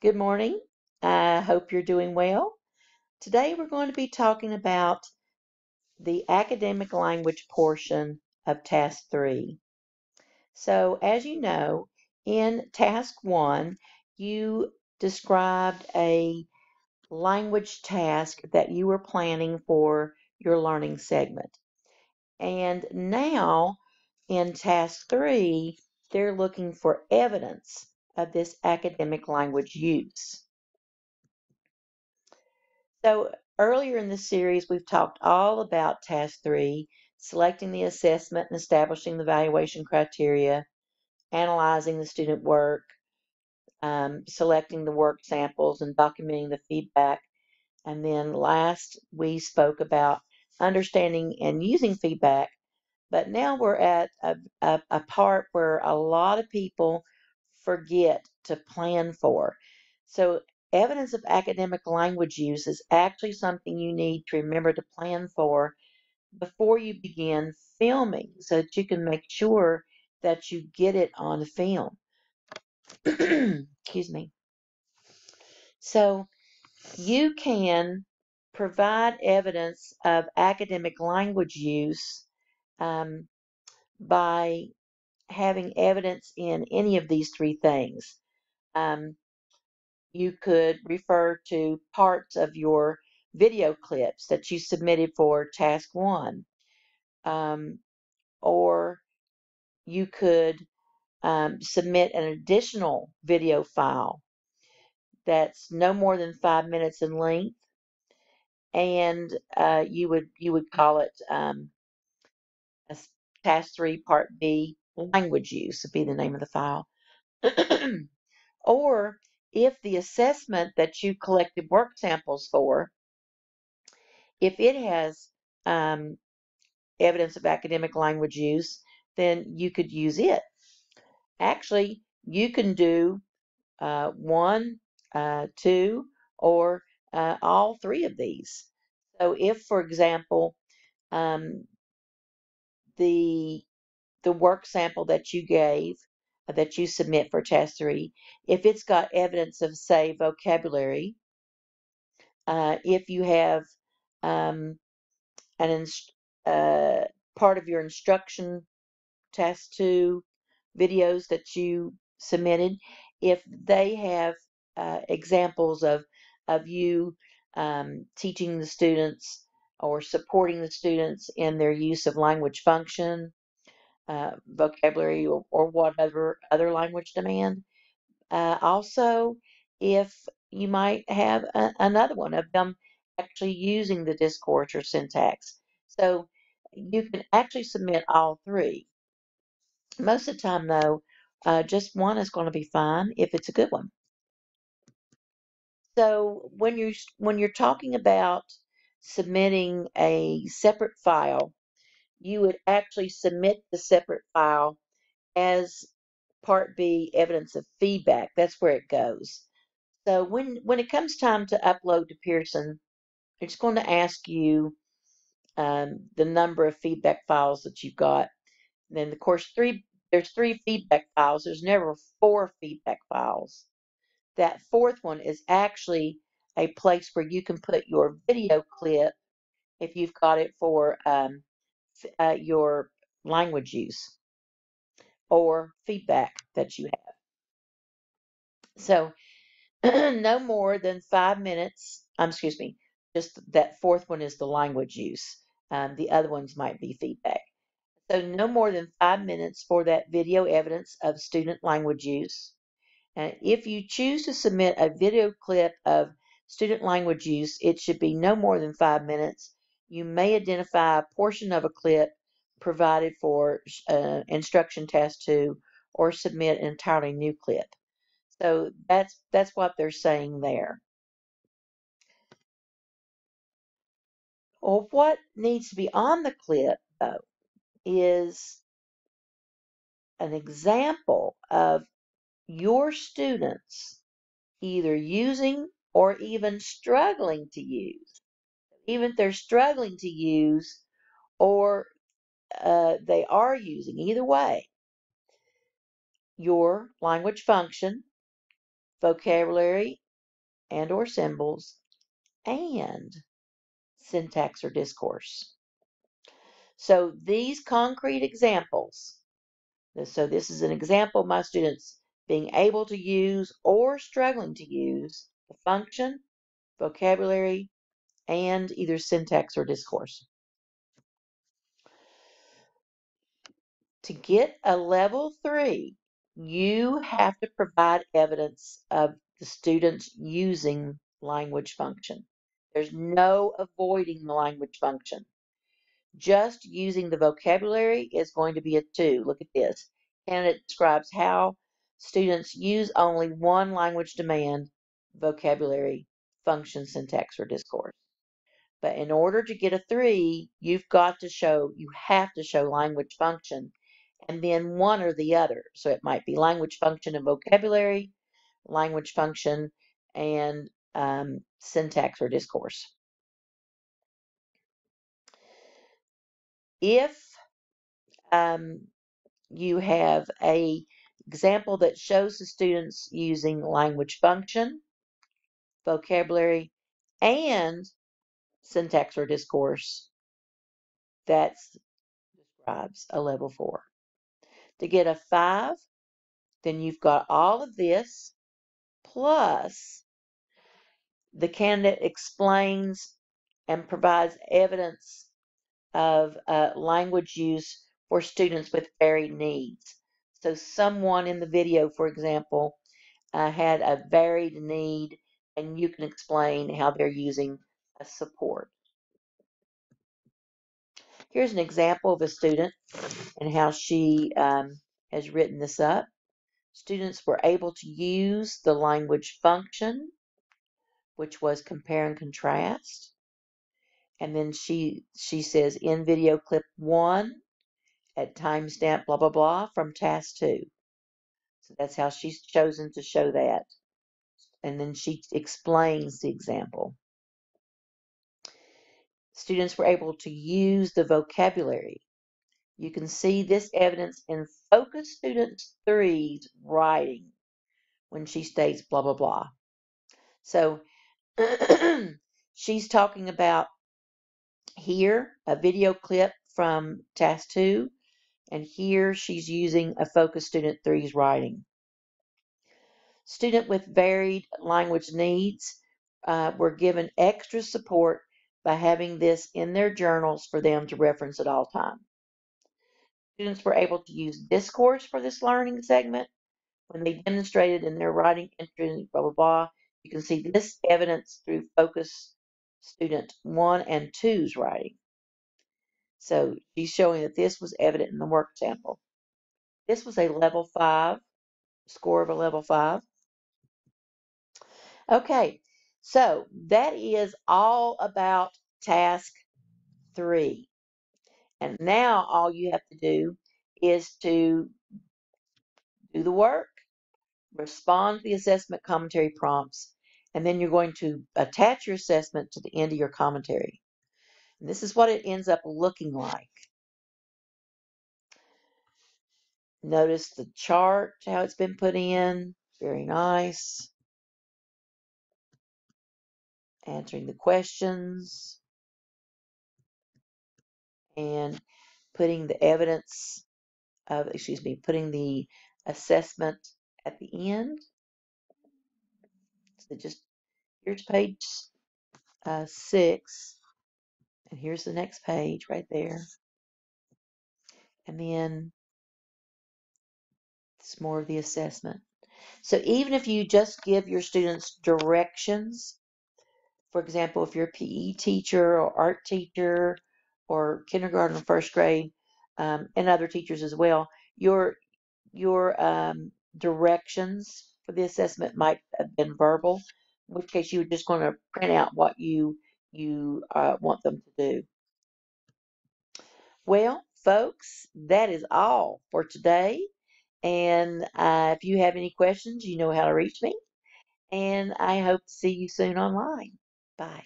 Good morning. I hope you're doing well. Today we're going to be talking about the academic language portion of Task 3. So, as you know, in Task 1, you described a language task that you were planning for your learning segment. And now in Task 3, they're looking for evidence of this academic language use. So earlier in the series, we've talked all about Task 3, selecting the assessment and establishing the evaluation criteria, analyzing the student work, selecting the work samples, and documenting the feedback. And then last, we spoke about understanding and using feedback. But now we're at a part where a lot of people forget to plan for. So, evidence of academic language use is actually something you need to remember to plan for before you begin filming so that you can make sure that you get it on film. Excuse me. So, you can provide evidence of academic language use um, by having evidence in any of these three things. Um, you could refer to parts of your video clips that you submitted for task 1, um, or you could submit an additional video file that's no more than 5 minutes in length, and you would call it a task 3 part B language use would be the name of the file. Or if the assessment that you collected work samples for, if it has evidence of academic language use, then you could use it. Actually, you can do one, two, or all three of these. So if, for example, um, the the work sample that you gave, that you submit for task 3, if it's got evidence of, say, vocabulary, if you have um, an part of your instruction task 2 videos that you submitted, if they have examples of you teaching the students or supporting the students in their use of language function, vocabulary, or whatever other language demand. Also, if you might have another one of them actually using the discourse or syntax. So you can actually submit all three. Most of the time, though, just one is going to be fine if it's a good one. So when you're talking about submitting a separate file, you would actually submit the separate file as Part B evidence of feedback. That's where it goes. So when it comes time to upload to Pearson, it's going to ask you the number of feedback files that you've got. And then, of course, there's 3 feedback files. There's never 4 feedback files. That 4th one is actually a place where you can put your video clip if you've got it for your language use or feedback that you have. So no more than 5 minutes. Excuse me. Just that 4th one is the language use. The other ones might be feedback. So no more than 5 minutes for that video evidence of student language use. And if you choose to submit a video clip of student language use, it should be no more than 5 minutes. You may identify a portion of a clip provided for instruction task 2 or submit an entirely new clip. So that's what they're saying there. Well, what needs to be on the clip, though, is an example of your students either using or even struggling to use. Even if they're struggling to use or they are using, either way, your language function, vocabulary and or symbols, and syntax or discourse. So these concrete examples, so this is an example of my students being able to use or struggling to use the function, vocabulary, and either syntax or discourse. To get a level 3, you have to provide evidence of the students using language function. There's no avoiding the language function. Just using the vocabulary is going to be a 2. Look at this. And it describes how students use only one language demand, vocabulary, function, syntax, or discourse. But in order to get a 3, you have to show language function and then one or the other. So it might be language function and vocabulary, language function and syntax or discourse. If you have a example that shows the students using language function, vocabulary, and syntax or discourse, that describes a level 4. To get a 5, then you've got all of this, plus the candidate explains and provides evidence of language use for students with varied needs. So someone in the video, for example, had a varied need, and you can explain how they're using a support. Here's an example of a student and how she has written this up. Students were able to use the language function, which was compare and contrast. And then she says in video clip 1 at timestamp blah blah blah from task 2. So that's how she's chosen to show that. And then she explains the example. Students were able to use the vocabulary. You can see this evidence in Focus Student 3's writing when she states blah blah blah. So she's talking about here a video clip from task 2, and here she's using a Focus Student 3's writing. Student with varied language needs were given extra support by having this in their journals for them to reference at all times. Students were able to use discourse for this learning segment when they demonstrated in their writing entry, blah, blah, blah. You can see this evidence through Focus Student 1 and 2's writing. So she's showing that this was evident in the work sample. This was a level 5, score of a level 5. Okay, so that is all about task 3. And now all you have to do is to do the work, respond to the assessment commentary prompts, and then you're going to attach your assessment to the end of your commentary. And this is what it ends up looking like. Notice the chart, how it's been put in. Very nice. Answering the questions. And putting the evidence of, putting the assessment at the end. So just, here's page 6. And here's the next page right there. And then it's more of the assessment. So even if you just give your students directions, for example, if you're a PE teacher or art teacher or kindergarten or first grade, and other teachers as well, your directions for the assessment might have been verbal, in which case you're just going to print out what you want them to do. Well, folks, that is all for today. And if you have any questions, you know how to reach me. And I hope to see you soon online. Bye.